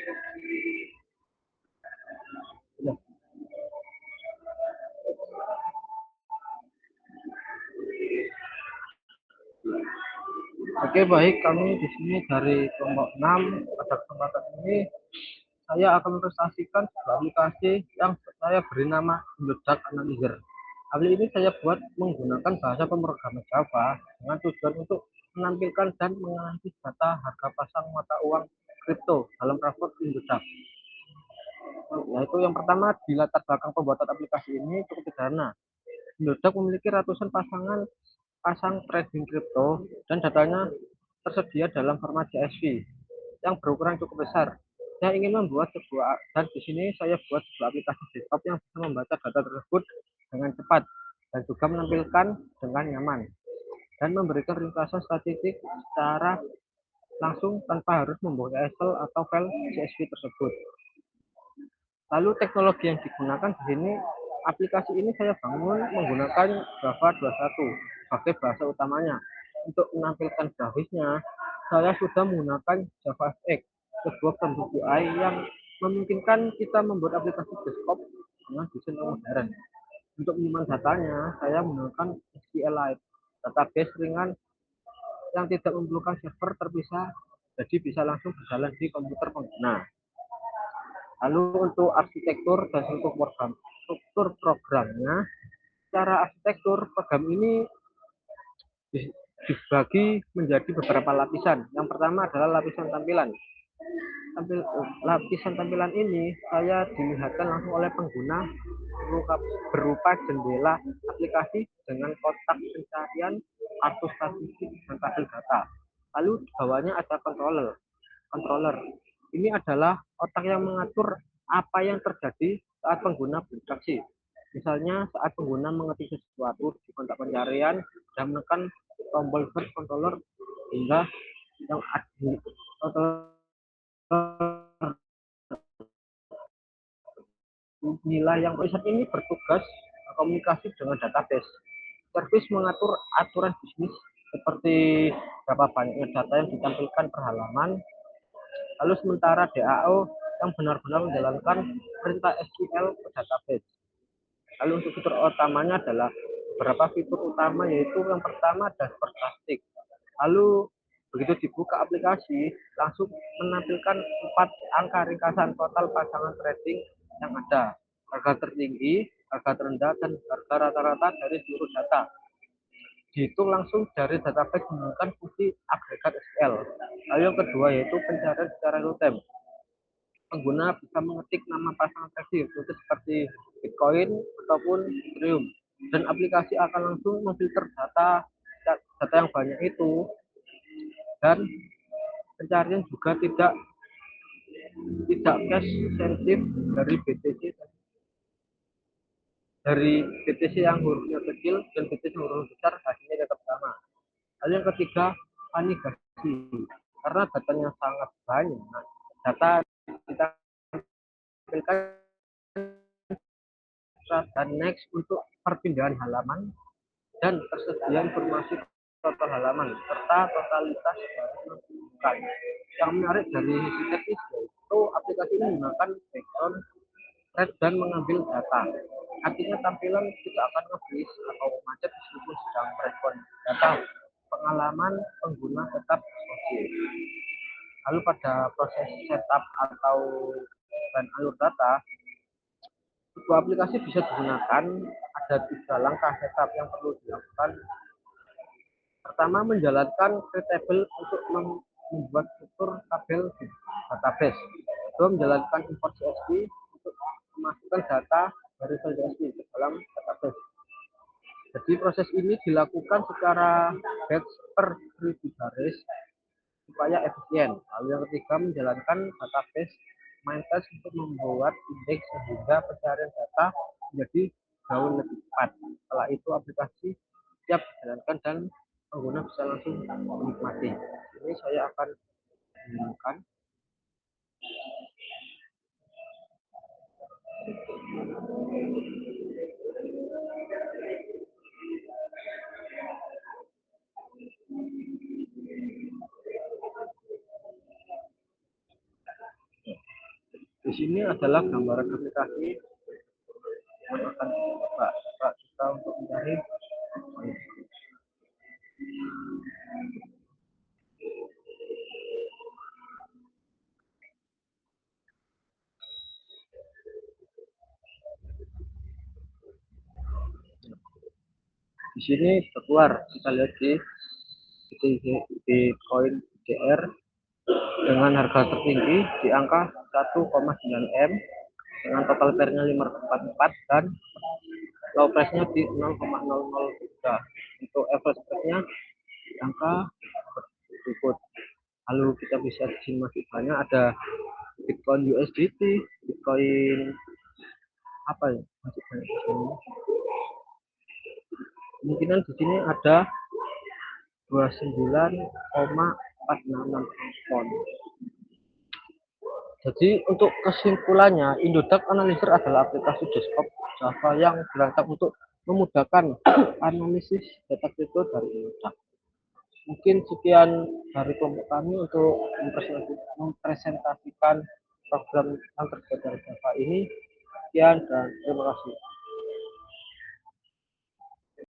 Ya. Oke, baik, kami di sini dari kelompok 6. Pada kesempatan ini saya akan mempresentasikan sebuah aplikasi yang saya beri nama Indodax Analyzer. Aplikasi ini saya buat menggunakan bahasa pemrograman Java dengan tujuan untuk menampilkan dan menganalisis data harga pasang mata uang kripto dalam rapor Indodax. Yaitu yang pertama, di latar belakang pembuatan aplikasi ini cukup sederhana. Indodax memiliki ratusan pasang trading kripto dan datanya tersedia dalam format CSV yang berukuran cukup besar. Saya ingin membuat dan di sini saya buat sebuah aplikasi desktop yang bisa membaca data tersebut dengan cepat dan juga menampilkan dengan nyaman dan memberikan ringkasan statistik secara langsung tanpa harus membuka Excel atau file CSV tersebut. Lalu teknologi yang digunakan di sini, aplikasi ini saya bangun menggunakan Java 21 sebagai bahasa utamanya. Untuk menampilkan grafisnya, saya sudah menggunakan JavaFX, sebuah bentuk UI yang memungkinkan kita membuat aplikasi desktop dengan desain yang modern. Untuk menyimpan datanya, saya menggunakan SQLite, database ringan yang tidak memerlukan server terpisah, jadi bisa langsung berjalan di komputer pengguna. Lalu untuk arsitektur dan struktur programnya, secara arsitektur program ini dibagi menjadi beberapa lapisan. Yang pertama adalah lapisan tampilan. Lapisan tampilan ini saya dilihatkan langsung oleh pengguna berupa jendela aplikasi dengan kotak pencarian, kartu statistik, dan tabel data. Lalu di bawahnya ada controller. Ini adalah otak yang mengatur apa yang terjadi saat pengguna berinteraksi. Misalnya saat pengguna mengetik sesuatu di kotak pencarian dan menekan tombol search controller hingga yang nilai yang riset ini bertugas komunikasi dengan database. Servis mengatur aturan bisnis seperti berapa banyaknya data yang ditampilkan per halaman. Lalu sementara DAO yang benar-benar menjalankan perintah SQL ke database. Lalu untuk fitur utamanya adalah beberapa fitur utama, yaitu yang pertama dashboard plastik. Lalu begitu dibuka aplikasi langsung menampilkan 4 angka ringkasan total pasangan trading yang ada, harga tertinggi, harga terendah, dan harga rata-rata dari seluruh data. Dihitung langsung dari database menggunakan fungsi agregat SQL. Lalu yang kedua yaitu pencarian secara real time. Pengguna bisa mengetik nama pasangan trading seperti Bitcoin ataupun Ethereum, dan aplikasi akan langsung memfilter data yang banyak itu, dan pencarian juga tidak cash sensitif dari BTC yang hurufnya kecil dan BTC yang huruf besar, hasilnya tetap sama. Lalu yang ketiga, anigasi. Karena datanya sangat banyak, data kita tampilkan dan next untuk perpindahan halaman, dan tersedia informasi total halaman serta totalitas barang. Yang menarik dari sisi teknis yaitu aplikasi ini menggunakan background red dan mengambil data. Artinya tampilan tidak akan nge-freeze atau macet meskipun sedang merespon data. Pengalaman pengguna tetap oke. Lalu pada proses setup atau dan alur data, sebuah aplikasi bisa digunakan. Ada 3 langkah setup yang perlu dilakukan. Pertama, menjalankan create-table untuk membuat struktur tabel di database. Kedua, menjalankan import CSV untuk memasukkan data dari file CSV ke dalam database. Jadi proses ini dilakukan secara batch per 1000 baris supaya efisien. Lalu yang ketiga, menjalankan database mindtest untuk membuat indeks sehingga pencarian data menjadi jauh lebih cepat. Setelah itu aplikasi siap dijalankan dan pengguna bisa langsung menikmati. Ini saya akan menggunakan. Di sini adalah gambaran aplikasi yang akan coba kita untuk mencari. Di sini keluar, kita lihat di koin BCR dengan harga tertinggi di angka 1,9 M dengan total pairnya 544 dan low price-nya di 0,003. Untuk average price-nya di angka berikut. Lalu kita bisa di sini masih banyak, ada Bitcoin USDT, Bitcoin apa ya, masih banyak di sini. Kemungkinan di sini ada 29,466 pound. Jadi untuk kesimpulannya, Indodax Analyzer adalah aplikasi desktop Java yang dirancang untuk memudahkan analisis data kripto dari Indodax. Mungkin sekian dari kelompok kami untuk mempresentasikan program yang terkait dari Java ini. Sekian dan terima kasih.